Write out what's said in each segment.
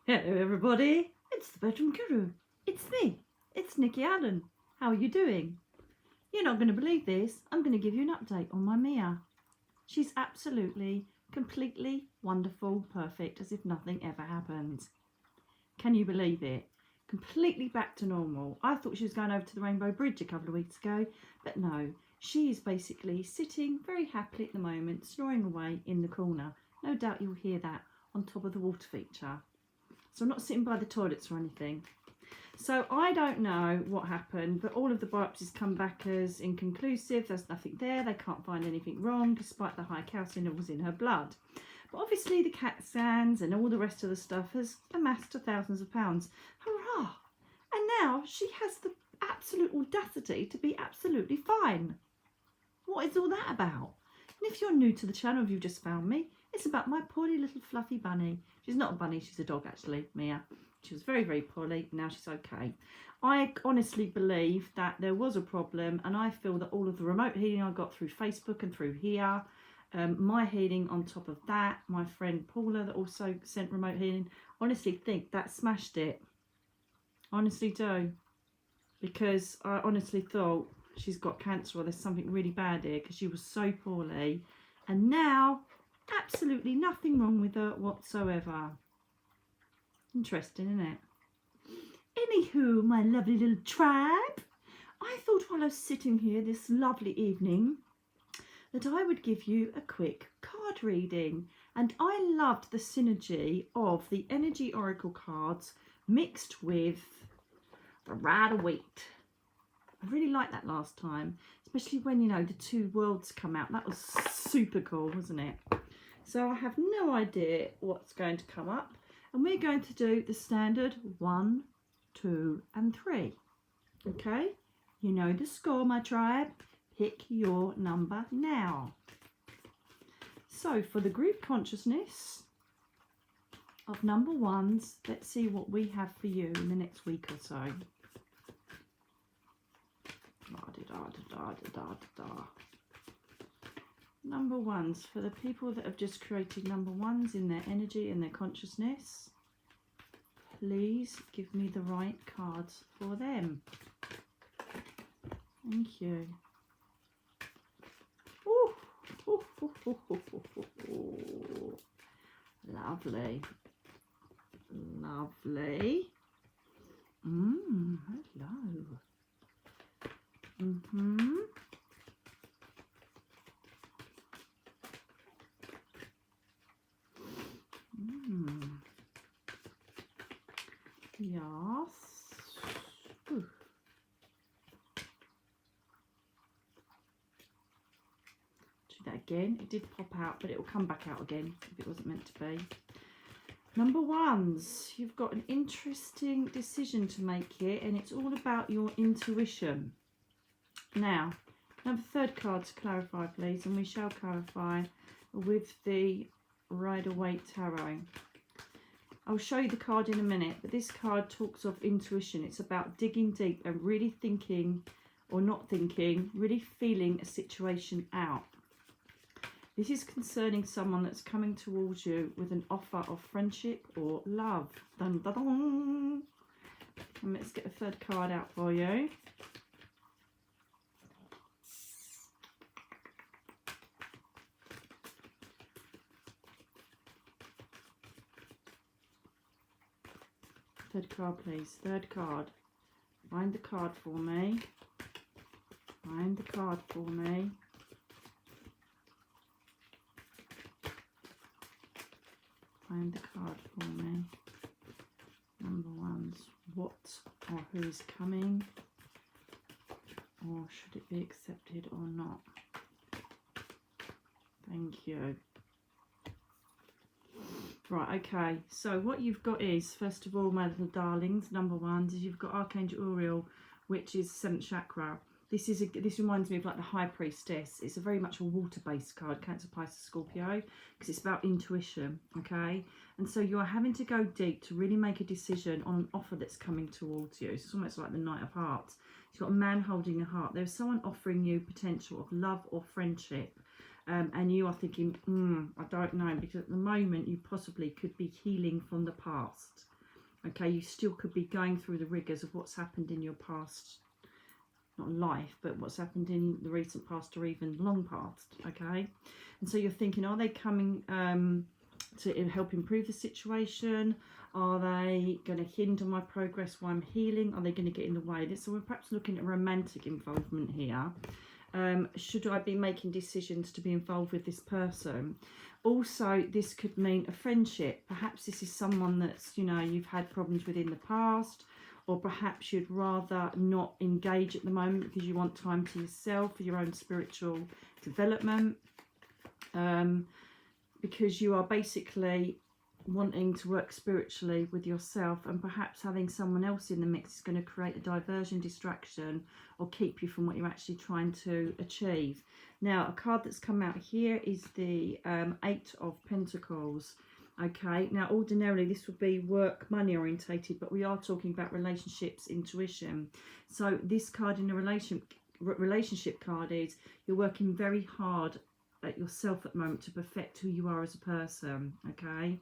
Hello everybody, it's the Bedroom Guru. It's me, it's Nikki Allen. How are you doing? You're not going to believe this. I'm going to give you an update on my Mia. She's absolutely, completely wonderful, perfect, as if nothing ever happened. Can you believe it? Completely back to normal. I thought she was going over to the Rainbow Bridge a couple of weeks ago, but no. She is basically sitting very happily at the moment, snoring away in the corner. No doubt you'll hear that on top of the water feature. So I'm not sitting by the toilets or anything. So I don't know what happened, but all of the biopsies come back as inconclusive. There's nothing there. They can't find anything wrong despite the high calcium levels in her blood. But obviously the CAT scans and all the rest of the stuff has amassed to thousands of pounds. Hurrah! And now she has the absolute audacity to be absolutely fine. What is all that about? And if you're new to the channel, if you've just found me, it's about my poorly little fluffy bunny. She's not a bunny, she's a dog actually, Mia. She was very, very poorly, now she's okay. I honestly believe that there was a problem, and I feel that all of the remote healing I got through Facebook and through here, my healing on top of that, my friend Paula that also sent remote healing, honestly think that smashed it. Honestly do. Because I honestly thought she's got cancer or there's something really bad here because she was so poorly. And now, absolutely nothing wrong with her whatsoever. Interesting, isn't it? Anywho, my lovely little tribe, I thought while I was sitting here this lovely evening that I would give you a quick card reading. And I loved the synergy of the Energy Oracle cards mixed with the Waite. I really liked that last time, especially when, you know, the two worlds come out. That was super cool, wasn't it? So I have no idea what's going to come up. And we're going to do the standard 1, 2 and 3. Okay? You know the score, my tribe. Pick your number now. So for the group consciousness of number ones, let's see what we have for you in the next week or so. Number ones, for the people that have just created number ones in their energy and their consciousness, please give me the right cards for them. Thank you. Ooh, ooh, ooh, ooh, ooh, ooh, ooh. Lovely. Lovely. Hello. Yes. Ooh. Do that again. It did pop out, but it will come back out again if it wasn't meant to be. Number ones, you've got an interesting decision to make here, and it's all about your intuition. Now, have a third card to clarify, please, and we shall clarify with the Rider-Waite Tarot. I'll show you the card in a minute, but this card talks of intuition. It's about digging deep and really thinking, or not thinking, really feeling a situation out. This is concerning someone that's coming towards you with an offer of friendship or love. Dun, dun, dun. And let's get a third card out for you. Third card, please. Third card. Find the card for me. Find the card for me. Find the card for me. Number ones. What or who is coming? Or should it be accepted or not? Thank you. Right, okay, so what you've got is, first of all, my little darlings, number ones, is you've got Archangel Uriel, which is 7th chakra. This reminds me of like the High Priestess. It's a very much a water-based card, Cancer, Pisces, Scorpio, because it's about intuition, okay? And so you're having to go deep to really make a decision on an offer that's coming towards you. It's almost like the Knight of Hearts. You've got a man holding a heart. There's someone offering you potential of love or friendship. And you are thinking, I don't know, because at the moment you possibly could be healing from the past. Okay, you still could be going through the rigours of what's happened in your past, not life, but what's happened in the recent past or even long past. Okay, and so you're thinking, are they coming to help improve the situation? Are they going to hinder my progress while I'm healing? Are they going to get in the way? So we're perhaps looking at romantic involvement here. Should I be making decisions to be involved with this person? Also, this could mean a friendship. Perhaps this is someone that's, you know, you've had problems with in the past, or perhaps you'd rather not engage at the moment because you want time to yourself for your own spiritual development, because you are basically wanting to work spiritually with yourself, and perhaps having someone else in the mix is going to create a diversion, distraction, or keep you from what you're actually trying to achieve. Now, a card that's come out here is the Eight of Pentacles. Okay, now ordinarily this would be work, money orientated, but we are talking about relationships, intuition. So this card in a relationship card is you're working very hard at yourself at the moment to perfect who you are as a person. Okay,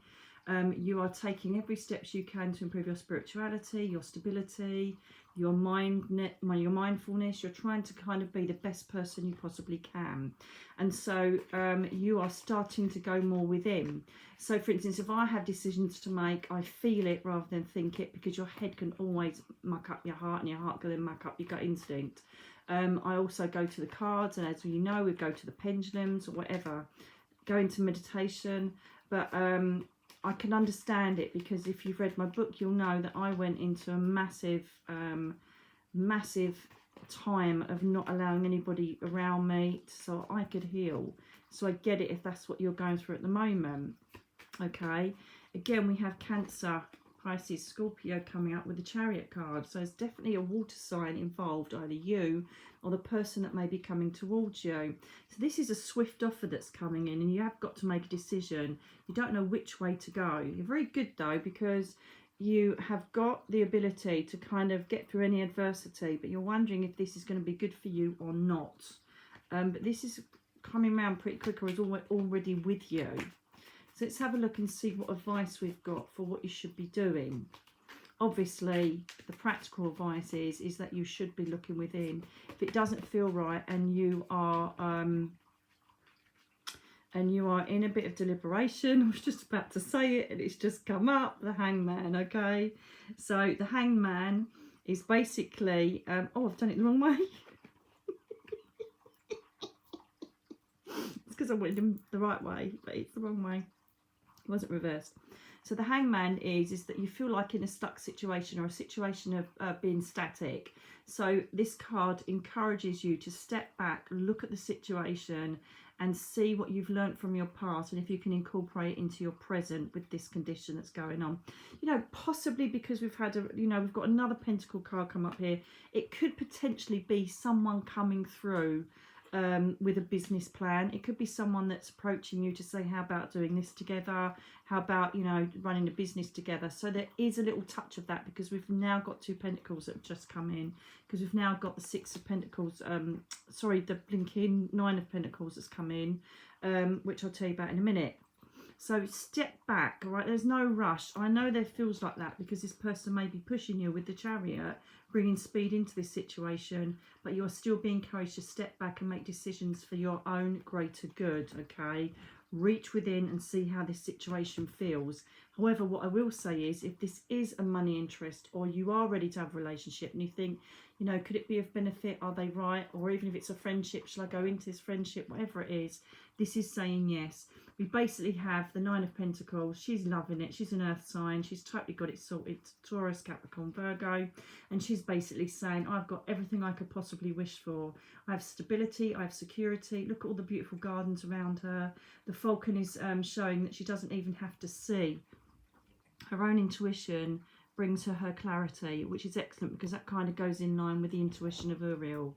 you are taking every steps you can to improve your spirituality, your stability, your mindfulness. You're trying to kind of be the best person you possibly can, and so you are starting to go more within. So for instance, if I have decisions to make, I feel it rather than think it, because your head can always muck up your heart, and your heart can then muck up your gut instinct. I also go to the cards, and as you know, we go to the pendulums or whatever, go into meditation. But I can understand it, because if you've read my book, you'll know that I went into a massive time of not allowing anybody around me so I could heal. So I get it if that's what you're going through at the moment. Okay, again, we have Cancer, Pisces, Scorpio coming up with the Chariot card. So there's definitely a water sign involved, either you or the person that may be coming towards you. So this is a swift offer that's coming in, and you have got to make a decision. You don't know which way to go. You're very good though, because you have got the ability to kind of get through any adversity, but you're wondering if this is going to be good for you or not. But this is coming around pretty quick, or is already with you. So let's have a look and see what advice we've got for what you should be doing. Obviously, the practical advice is that you should be looking within. If it doesn't feel right, and you are in a bit of deliberation, I was just about to say it and it's just come up, the Hangman. Okay, so the Hangman is basically oh, I've done it the wrong way. It's because I wanted them the right way, but it's the wrong way. It wasn't reversed. So the Hangman is that you feel like in a stuck situation, or a situation of being static. So this card encourages you to step back, look at the situation, and see what you've learned from your past, and if you can incorporate it into your present with this condition that's going on. You know, possibly because we've had we've got another Pentacle card come up here. It could potentially be someone coming through with a business plan. It could be someone that's approaching you to say, how about doing this together? How about, you know, running a business together? So there is a little touch of that, because we've now got two Pentacles that have just come in, because we've now got the Six of Pentacles, the blinking Nine of Pentacles that's come in, which I'll tell you about in a minute. So step back, all right? There's no rush. I know there feels like that because this person may be pushing you with the Chariot, bringing speed into this situation, but you're still being encouraged to step back and make decisions for your own greater good, okay? Reach within and see how this situation feels. However, what I will say is, if this is a money interest, or you are ready to have a relationship and you think, you know, could it be of benefit? Are they right? Or even if it's a friendship, shall I go into this friendship? Whatever it is, this is saying yes. We basically have the Nine of Pentacles. She's loving it. She's an earth sign. She's totally got it sorted. Taurus, Capricorn, Virgo. And she's basically saying, I've got everything I could possibly wish for. I have stability. I have security. Look at all the beautiful gardens around her. The falcon is showing that she doesn't even have to see. Her own intuition brings her clarity, which is excellent, because that kind of goes in line with the intuition of Uriel.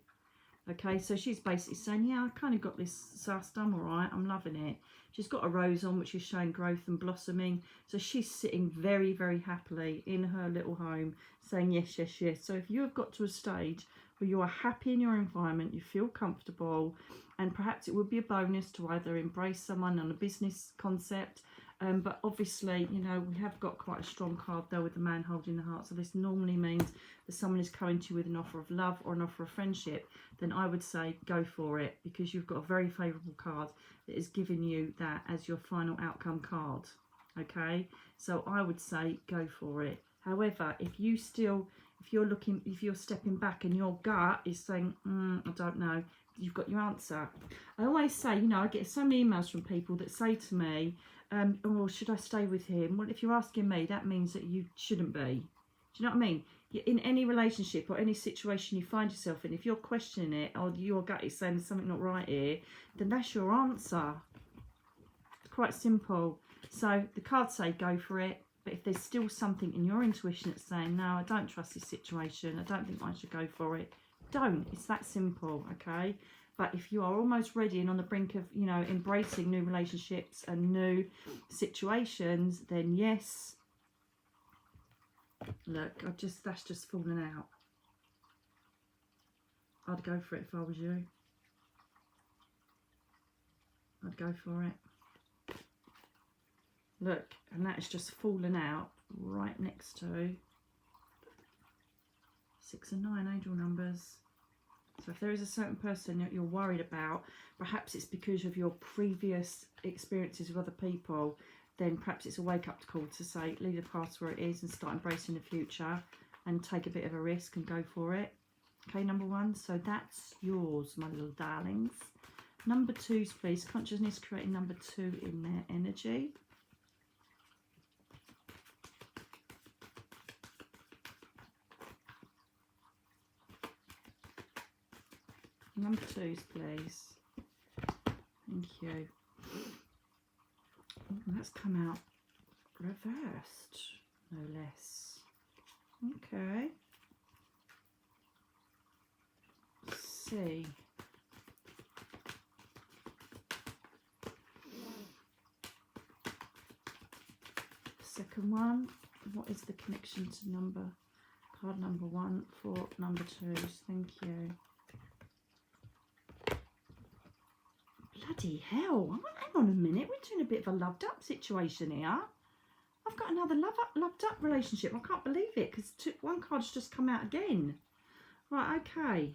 Okay, so she's basically saying, yeah, I kind of got this sussed, I'm all right, I'm loving it. She's got a rose on, which is showing growth and blossoming. So she's sitting very, very happily in her little home, saying yes, yes, yes. So if you have got to a stage where you are happy in your environment, you feel comfortable, and perhaps it would be a bonus to either embrace someone on a business concept, But obviously, you know, we have got quite a strong card though with the man holding the heart. So this normally means that someone is coming to you with an offer of love or an offer of friendship. Then I would say go for it, because you've got a very favourable card that is giving you that as your final outcome card. Okay, so I would say go for it. However, if you're stepping back and your gut is saying, I don't know, you've got your answer. I always say, you know, I get so many emails from people that say to me, oh, should I stay with him? Well, if you're asking me, that means that you shouldn't be. Do you know what I mean? In any relationship or any situation you find yourself in, if you're questioning it or your gut is saying there's something not right here, then that's your answer. It's quite simple. So the cards say go for it. But if there's still something in your intuition that's saying, no, I don't trust this situation, I don't think I should go for it, don't. It's that simple, okay? But if you are almost ready and on the brink of, you know, embracing new relationships and new situations, then yes. Look, that's just fallen out. I'd go for it if I was you. I'd go for it. Look, and that has just fallen out right next to 6 and 9 angel numbers. So if there is a certain person that you're worried about, perhaps it's because of your previous experiences with other people, then perhaps it's a wake-up call to say, leave the past where it is and start embracing the future and take a bit of a risk and go for it. Okay, number 1. So that's yours, my little darlings. Number 2s, please. Consciousness creating number 2 in their energy. Number 2s, please. Thank you. Oh, that's come out reversed, no less. Okay. Let's see. Second one. What is the connection to card number 1 for number 2s? Thank you. Bloody hell, hang on a minute, we're doing a bit of a loved up situation here. I've got another loved up relationship. I can't believe it, because one card's just come out again. Right, okay.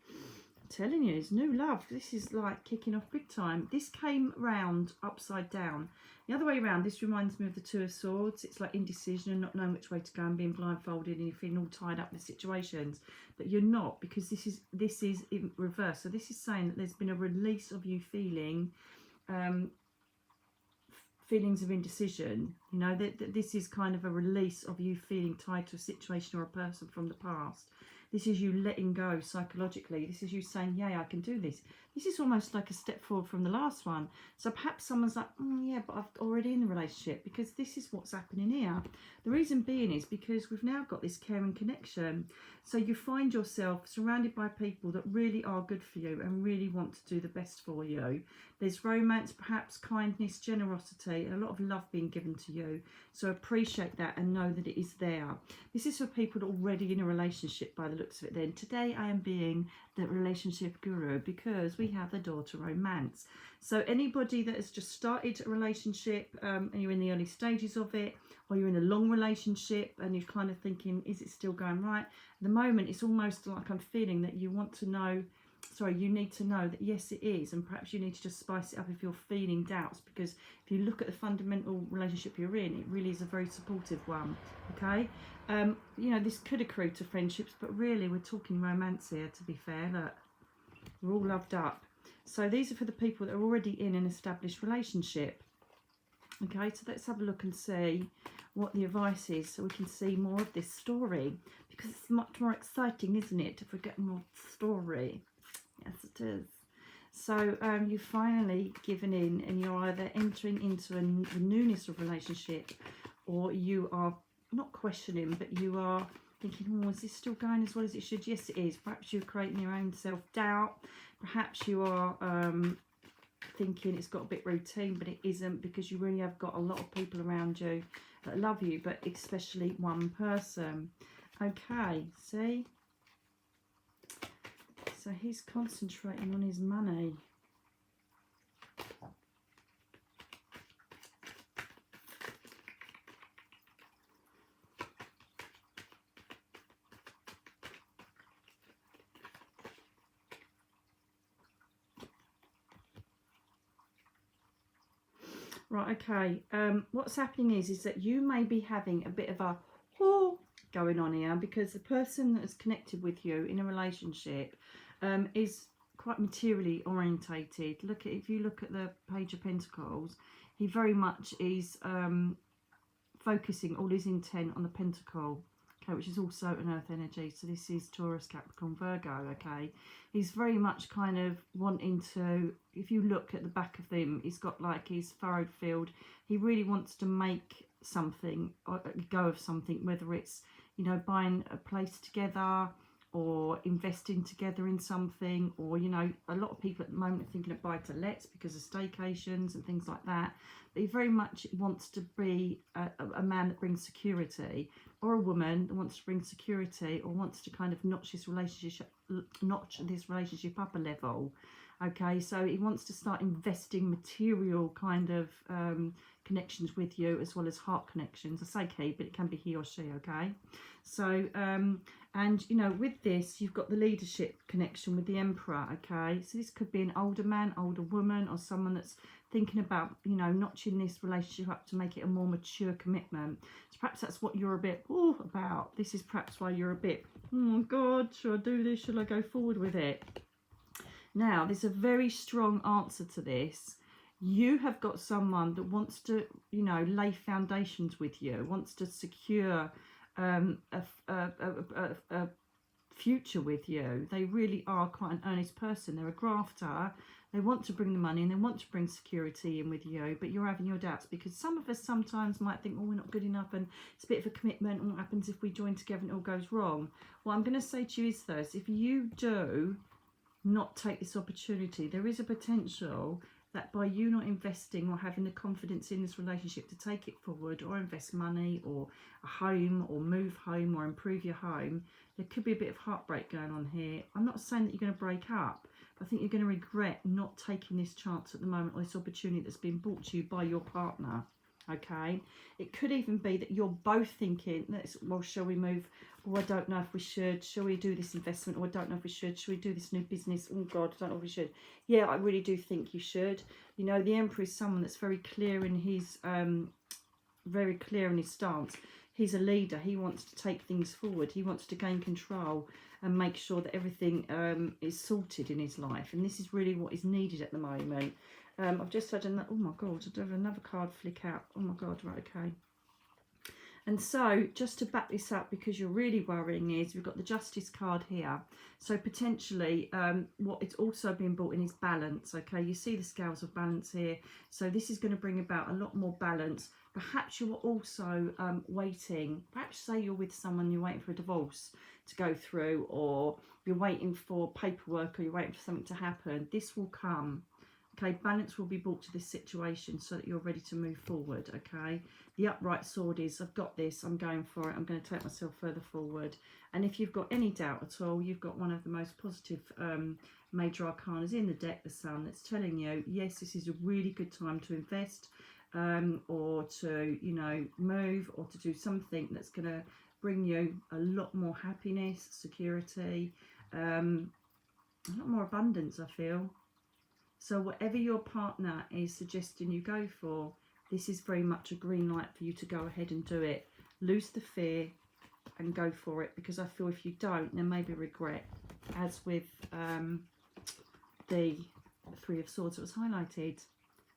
I'm telling you, it's new love. This is like kicking off big time. This came round upside down. The other way around, this reminds me of the 2 of Swords. It's like indecision and not knowing which way to go and being blindfolded and you're feeling all tied up with situations. But you're not, because this is in reverse. So this is saying that there's been a release of you feeling feelings of indecision. You know, that this is kind of a release of you feeling tied to a situation or a person from the past. This is you letting go psychologically. This is you saying, yeah, I can do this. This is almost like a step forward from the last one. So perhaps someone's like, yeah, but I've already in the relationship, because this is what's happening here. The reason being is because we've now got this caring connection. So you find yourself surrounded by people that really are good for you and really want to do the best for you. There's romance, perhaps kindness, generosity, and a lot of love being given to you. So appreciate that and know that it is there. This is for people that are already in a relationship by the looks of it then. Today I am being the relationship guru because we have the door to romance. So anybody that has just started a relationship and you're in the early stages of it, or you're in a long relationship and you're kind of thinking, is it still going right? At the moment, it's almost like I'm feeling that you want to know, you need to know that yes, it is, and perhaps you need to just spice it up if you're feeling doubts, because if you look at the fundamental relationship you're in, it really is a very supportive one, okay? You know, this could accrue to friendships, but really we're talking romance here, to be fair. Look, we're all loved up. So these are for the people that are already in an established relationship. Okay, so let's have a look and see what the advice is, so we can see more of this story, because it's much more exciting, isn't it, if we get more story? Yes, it is. So you've finally given in, and you're either entering into the newness of relationship, or you are not questioning, but you are thinking, oh, is this still going as well as it should? Yes, it is. Perhaps you're creating your own self-doubt. Perhaps you are thinking it's got a bit routine, but it isn't, because you really have got a lot of people around you that love you, but especially one person. Okay, see? So he's concentrating on his money. Right, okay. What's happening is that you may be having a bit of a going on here, because the person that is connected with you in a relationship is quite materially orientated. If you look at the Page of Pentacles, he very much is focusing all his intent on the Pentacle, okay, which is also an earth energy. So this is Taurus, Capricorn, Virgo, okay. He's very much kind of wanting to, if you look at the back of him, he's got like his furrowed field. He really wants to make something, or go of something, whether it's, you know, buying a place together or investing together in something, or, you know, a lot of people at the moment are thinking of buy-to-lets because of staycations and things like that. But he very much wants to be a man that brings security, or a woman that wants to bring security, or wants to kind of notch this relationship up a level. Okay, so he wants to start investing material kind of connections with you, as well as heart connections. I say he, but it can be he or she, okay? So, and, you know, with this, you've got the leadership connection with the Emperor, okay? So this could be an older man, older woman, or someone that's thinking about, you know, notching this relationship up to make it a more mature commitment. So perhaps that's what you're a bit about. This is perhaps why you're a bit, oh my God, should I do this? Should I go forward with it? Now, there's a very strong answer to this. You have got someone that wants to, you know, lay foundations with you, wants to secure a future with you. They really are quite an earnest person. They're a grafter. They want to bring the money and they want to bring security in with you, but you're having your doubts because some of us sometimes might think, oh, we're not good enough and it's a bit of a commitment, and what happens if we join together and it all goes wrong? What I'm going to say to you is this: if you do not take this opportunity, there is a potential that by you not investing or having the confidence in this relationship to take it forward, or invest money, or a home, or move home, or improve your home, there could be a bit of heartbreak going on here. I'm not saying that you're going to break up, but I think you're going to regret not taking this chance at the moment, or this opportunity that's been brought to you by your partner. Okay, it could even be that you're both thinking, well, shall we move? Oh, I don't know if we should. Shall we do this investment? Or I don't know if we should. Shall we do this new business? Oh God, I don't know if we should. Yeah, I really do think you should. You know, the Emperor is someone that's very clear in his stance. He's a leader. He wants to take things forward. He wants to gain control and make sure that everything is sorted in his life. And this is really what is needed at the moment. I've just had another, oh my God, I've had another card flick out. Oh my God, right, okay. And so, just to back this up, because you're really worrying, is we've got the Justice card here. So potentially, what it's also been brought in is balance, okay? You see the scales of balance here. So this is going to bring about a lot more balance. Perhaps you're also waiting. Perhaps say you're with someone, you're waiting for a divorce to go through, or you're waiting for paperwork, or you're waiting for something to happen. This will come. Okay, balance will be brought to this situation so that you're ready to move forward, okay? The upright sword is, I've got this, I'm going for it, I'm going to take myself further forward. And if you've got any doubt at all, you've got one of the most positive major arcanas in the deck, the Sun, that's telling you, yes, this is a really good time to invest, or to, you know, move, or to do something that's going to bring you a lot more happiness, security, a lot more abundance, I feel. So whatever your partner is suggesting you go for, this is very much a green light for you to go ahead and do it. Lose the fear and go for it, because I feel if you don't, there may be regret, as with the Three of Swords that was highlighted.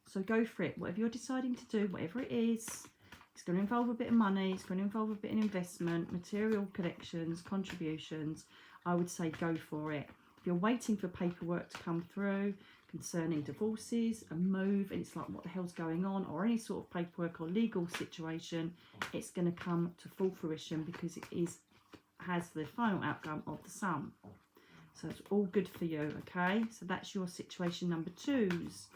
So go for it. Whatever you're deciding to do, whatever it is, it's going to involve a bit of money, it's going to involve a bit of investment, material connections, contributions. I would say go for it. If you're waiting for paperwork to come through concerning divorces, a move, and it's like, what the hell's going on, or any sort of paperwork or legal situation, it's going to come to full fruition, because it has the final outcome of the Sun. So it's all good for you, okay? So that's your situation number 2s.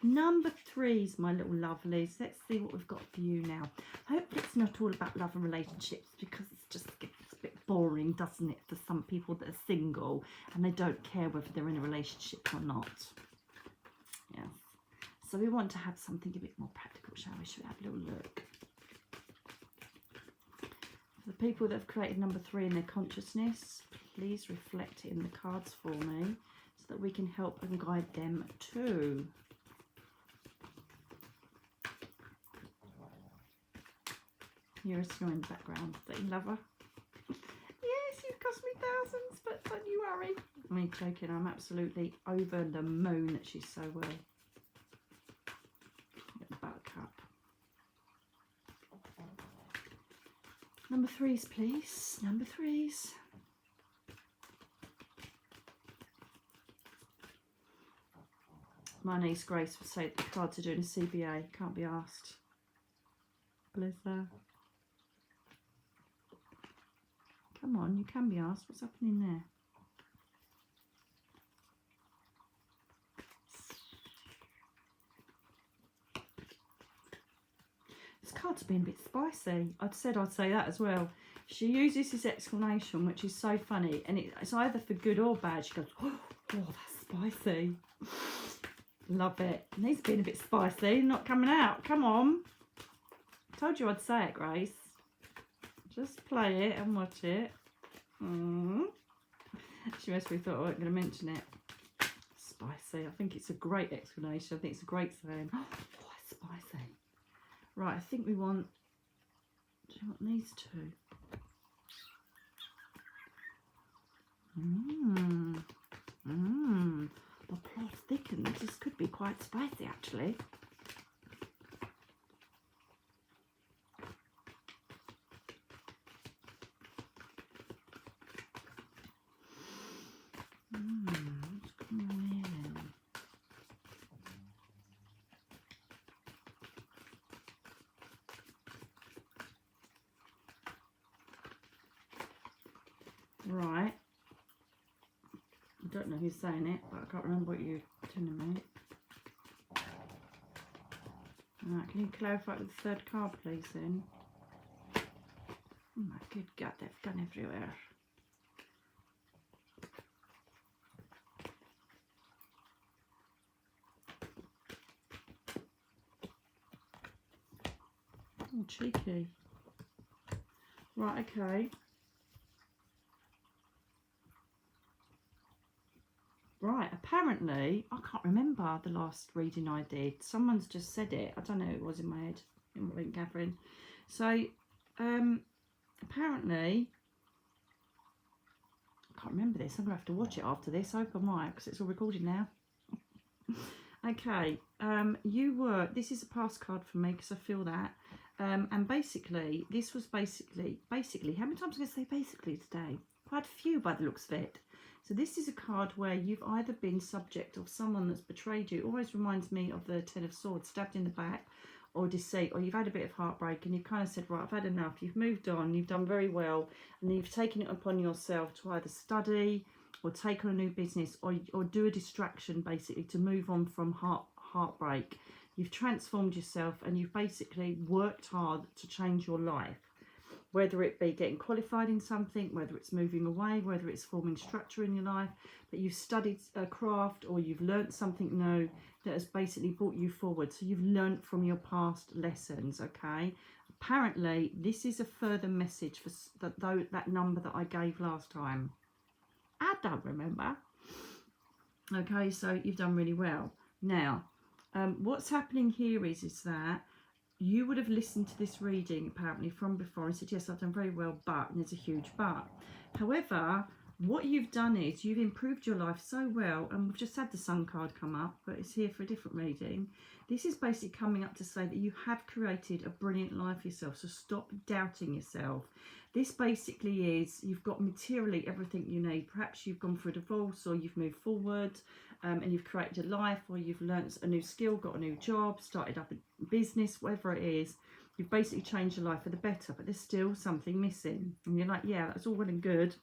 Number 3s, my little lovelies. Let's see what we've got for you now. Hopefully it's not all about love and relationships, because it's just gets a bit boring, doesn't it, for some people that are single and they don't care whether they're in a relationship or not. Yes. So we want to have something a bit more practical, shall we? Should we have a little look? For the people that have created number 3 in their consciousness, please reflect it in the cards for me so that we can help and guide them too. Hear a snore in the background. Don't you love her? Yes, you've cost me thousands, but don't you worry. I mean, joking, I'm absolutely over the moon that she's so well. Get the buttercup. Number 3s, please. Number 3s. My niece Grace would say the cards are doing a CBA. Can't be asked. Bless her. Come on, you can be asked. What's happening there? This card's been a bit spicy. I'd said I'd say that as well. She uses this exclamation, which is so funny, and it's either for good or bad. She goes, oh, that's spicy. Love it. And these been a bit spicy, not coming out. Come on. Told you I'd say it, Grace. Just play it and watch it. She must have thought I wasn't going to mention it. Spicy. I think it's a great explanation. I think it's a great saying. Oh, it's spicy. Right, I think we want... Do you want these two? The plot thickens. This could be quite spicy, actually. What's going on here then? Right. I don't know who's saying it, but I can't remember what you're telling me. Right, can you clarify it with the third card, please, then? Oh my good God, they've gone everywhere. Oh, cheeky. Right, okay. Right, apparently, I can't remember the last reading I did. Someone's just said it. I don't know, it was in my head. It might have been Catherine. So, apparently, I can't remember this. I'm going to have to watch it after this. I hope I might, because it's all recorded now. Okay, this is a pass card for me, because I feel that. And basically, this was basically, how many times am I going to say basically today? Quite a few by the looks of it. So this is a card where you've either been subject of someone that's betrayed you. It always reminds me of the Ten of Swords, stabbed in the back, or deceit, or you've had a bit of heartbreak and you've kind of said, right, I've had enough. You've moved on, you've done very well, and you've taken it upon yourself to either study or take on a new business or do a distraction, basically, to move on from heartbreak. You've transformed yourself and you've basically worked hard to change your life. Whether it be getting qualified in something, whether it's moving away, whether it's forming structure in your life, but you've studied a craft or you've learnt something new that has basically brought you forward. So you've learnt from your past lessons, okay? Apparently, this is a further message for that number that I gave last time. I don't remember. Okay, so you've done really well. Now, what's happening here is that you would have listened to this reading apparently from before and said, yes, I've done very well, but, and there's a huge but. However, what you've done is you've improved your life so well, and we've just had the Sun card come up, but it's here for a different reading. This is basically coming up to say that you have created a brilliant life for yourself, so stop doubting yourself. This basically is, you've got materially everything you need. Perhaps you've gone through a divorce, or you've moved forward, and you've created a life, or you've learnt a new skill, got a new job, started up a business, whatever it is. You've basically changed your life for the better, but there's still something missing. And you're like, yeah, that's all well and good,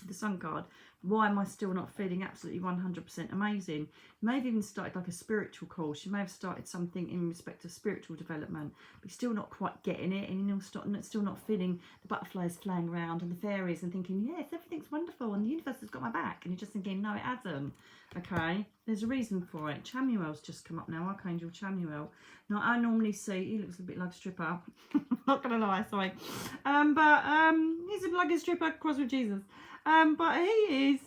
the Sun card. Why am I still not feeling absolutely 100% amazing? You may have even started like a spiritual course. You may have started something in respect of spiritual development, but you're still not quite getting it, and you're still not feeling the butterflies flying around and the fairies and thinking, yes, everything's wonderful and the universe has got my back, and you're just thinking, no, it hasn't. Okay, there's a reason for it. Chamuel's just come up now, Archangel Chamuel. Now, I normally see, he looks a bit like a stripper, not gonna lie, sorry, but he's like a stripper crossed with Jesus. But he is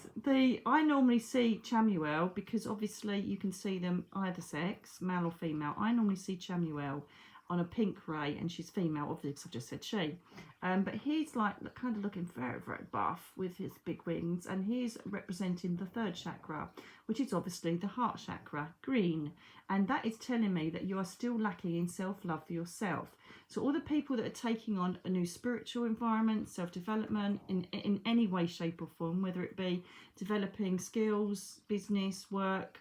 I normally see Chamuel, because obviously you can see them either sex, male or female. I normally see Chamuel on a pink ray, and she's female, obviously, because I just said she. But he's like kind of looking very, very buff with his big wings, and he's representing the third chakra, which is obviously the heart chakra, green. And that is telling me that you are still lacking in self-love for yourself. So all the people that are taking on a new spiritual environment, self-development in any way, shape or form, whether it be developing skills, business, work,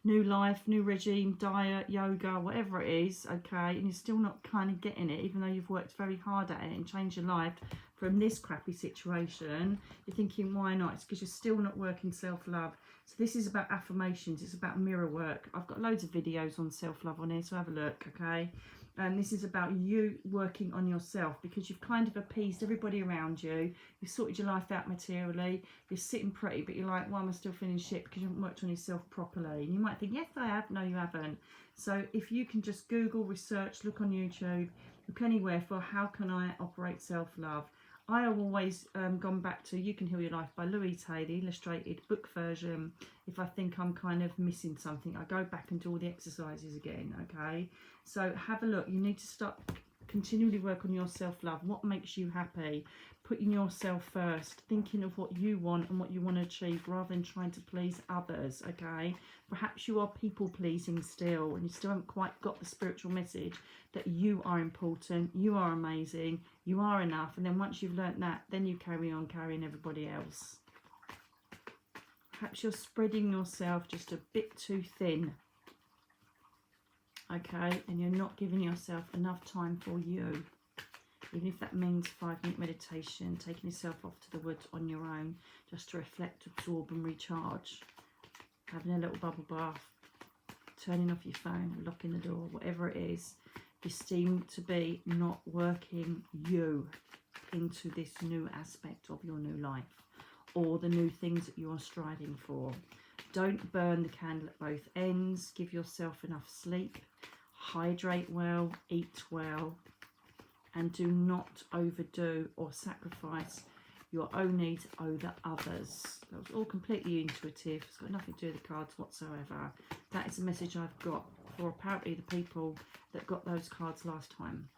new life, new regime, diet, yoga, whatever it is, okay, and you're still not kind of getting it, even though you've worked very hard at it and changed your life from this crappy situation, you're thinking, why not? It's because you're still not working self-love. So this is about affirmations, it's about mirror work. I've got loads of videos on self-love on here, so have a look, okay? And this is about you working on yourself, because you've kind of appeased everybody around you. You've sorted your life out materially. You're sitting pretty, but you're like, why am I still feeling shit? Because you haven't worked on yourself properly. And you might think, yes, I have. No, you haven't. So if you can just Google, research, look on YouTube, look anywhere for how can I operate self-love. I have always gone back to You Can Heal Your Life by Louise Hay, the illustrated book version. If I think I'm kind of missing something, I go back and do all the exercises again, okay? So have a look. You need to start continually work on your self-love. What makes you happy? Putting yourself first, thinking of what you want and what you want to achieve rather than trying to please others, okay? Perhaps you are people-pleasing still and you still haven't quite got the spiritual message that you are important, you are amazing, you are enough. And then once you've learnt that, then you carry on carrying everybody else. Perhaps you're spreading yourself just a bit too thin, okay, and you're not giving yourself enough time for you, even if that means 5-minute meditation, taking yourself off to the woods on your own just to reflect, absorb and recharge, having a little bubble bath, turning off your phone, locking the door, whatever it is. You seem to be not working you into this new aspect of your new life or the new things that you are striving for. Don't burn the candle at both ends. Give yourself enough sleep. Hydrate well. Eat well. And do not overdo or sacrifice your own needs over others. That was all completely intuitive. It's got nothing to do with the cards whatsoever. That is the message I've got for apparently the people that got those cards last time.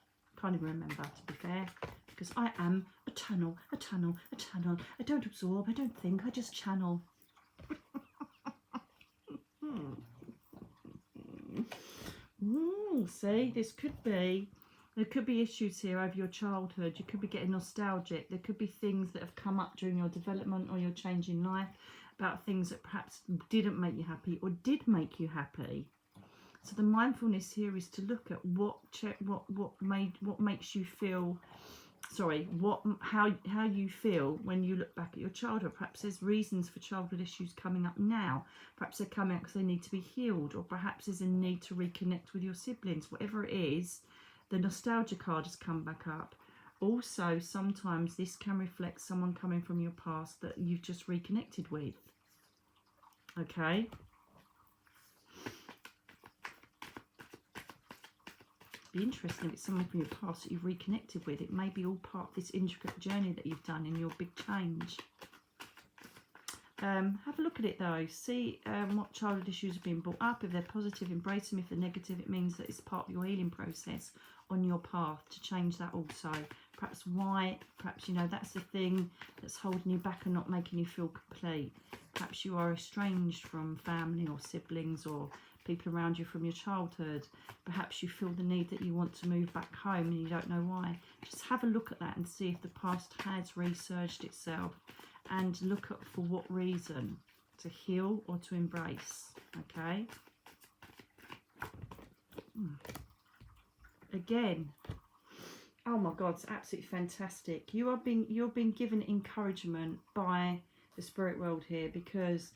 Can't even remember, to be fair. Because I am a channel, a channel, a channel. I don't absorb, I don't think, I just channel. Ooh, see, there could be issues here over your childhood. You could be getting nostalgic. There could be things that have come up during your development or your change in life about things that perhaps didn't make you happy or did make you happy. So the mindfulness here is to look at what makes you feel, how you feel when you look back at your childhood. Perhaps there's reasons for childhood issues coming up now. Perhaps they're coming up because they need to be healed, or perhaps there's a need to reconnect with your siblings. Whatever it is, the nostalgia card has come back up. Also, sometimes this can reflect someone coming from your past that you've just reconnected with. Okay. Be interesting if it's someone from your past that you've reconnected with. It may be all part of this intricate journey that you've done in your big change. Have a look at it though. See what childhood issues are being brought up. If they're positive, embrace them. If they're negative, it means that it's part of your healing process on your path to change that also. Perhaps you know that's the thing that's holding you back and not making you feel complete. Perhaps you are estranged from family or siblings or people around you from your childhood. Perhaps you feel the need that you want to move back home and you don't know why. Just have a look at that and see if the past has resurged itself, and look at for what reason, to heal or to embrace. Okay. Again, oh my God, it's absolutely fantastic. You're being given encouragement by the spirit world here, because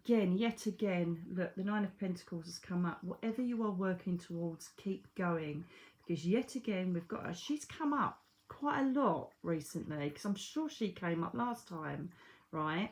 yet again, look, the Nine of Pentacles has come up. Whatever you are working towards, keep going, because yet again we've got her. She's come up quite a lot recently, because I'm sure she came up last time, right?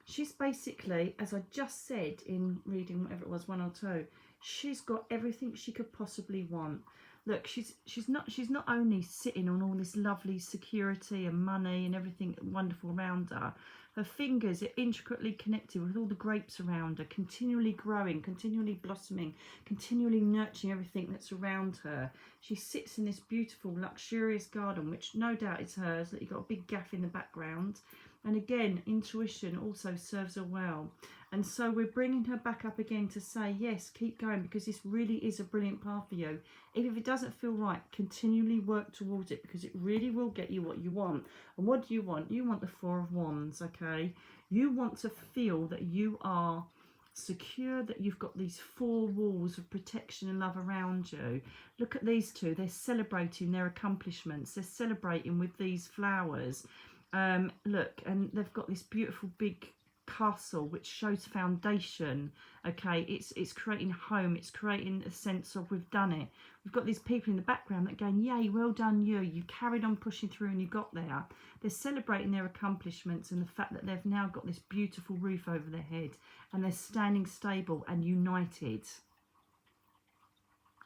She's basically, as I just said in reading whatever it was, 1 or 2, she's got everything she could possibly want. look, she's not only sitting on all this lovely security and money and everything wonderful around her. Her fingers are intricately connected with all the grapes around her, continually growing, continually blossoming, continually nurturing everything that's around her. She sits in this beautiful, luxurious garden, which no doubt is hers, that you've got a big gaff in the background. And again, intuition also serves her well. And so we're bringing her back up again to say, yes, keep going, because this really is a brilliant path for you. Even if it doesn't feel right, continually work towards it, because it really will get you what you want. And what do you want? You want the Four of Wands, okay? You want to feel that you are secure, that you've got these four walls of protection and love around you. Look at these two. They're celebrating their accomplishments. They're celebrating with these flowers. Look, and they've got this beautiful big castle which shows foundation. Okay, it's creating home, it's creating a sense of we've done it. We've got these people in the background that are going, yay, well done you carried on pushing through and you got there. They're celebrating their accomplishments and the fact that they've now got this beautiful roof over their head and they're standing stable and united.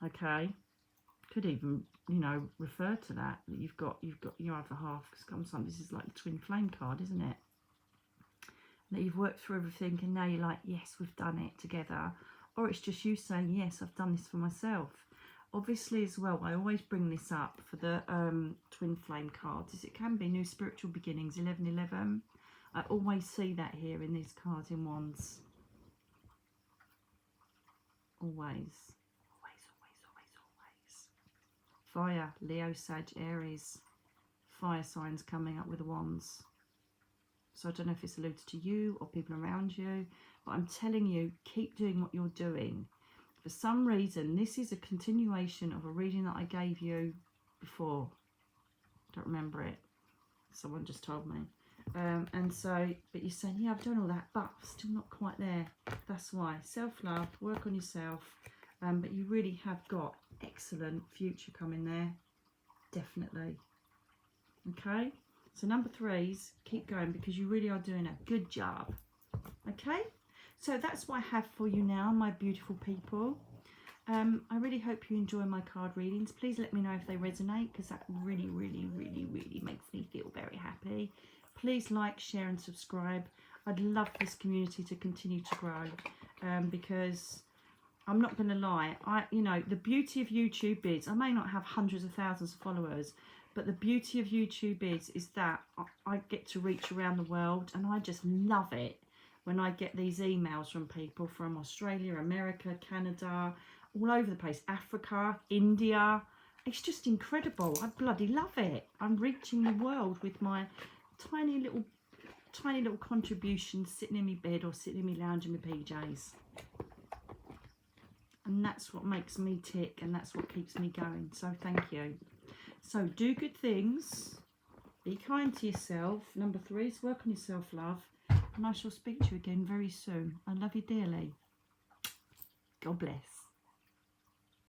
Okay, could even, you know, refer to that you've got your other half, because sometimes this is like the twin flame card, isn't it? That you've worked through everything and now you're like, yes, we've done it together. Or it's just you saying, yes, I've done this for myself. Obviously as well, I always bring this up for the twin flame cards, is it can be new spiritual beginnings, 1111. I always see that here in these cards in Wands. Always. Fire, Leo, Sag, Aries. Fire signs coming up with the Wands. So I don't know if it's alluded to you or people around you, but I'm telling you, keep doing what you're doing. For some reason, this is a continuation of a reading that I gave you before. Don't remember it. Someone just told me. And so, but you're saying, yeah, I've done all that, but still not quite there. That's why. Self-love, work on yourself. But you really have got excellent future coming there. Definitely. Okay? So number 3s, keep going, because you really are doing a good job. Okay? So that's what I have for you now, my beautiful people. I really hope you enjoy my card readings. Please let me know if they resonate, because that really, really, really, really makes me feel very happy. Please like, share and subscribe. I'd love this community to continue to grow, because I'm not going to lie, you know, the beauty of YouTube is, I may not have hundreds of thousands of followers, but the beauty of YouTube is that I get to reach around the world, and I just love it when I get these emails from people from Australia, America, Canada, all over the place, Africa, India. It's just incredible. I bloody love it. I'm reaching the world with my tiny little contributions, sitting in my bed or sitting in my lounge in my PJs. And that's what makes me tick, and that's what keeps me going. So thank you. So do good things, be kind to yourself. Number 3 is work on your self-love, and I shall speak to you again very soon. I love you dearly. God bless.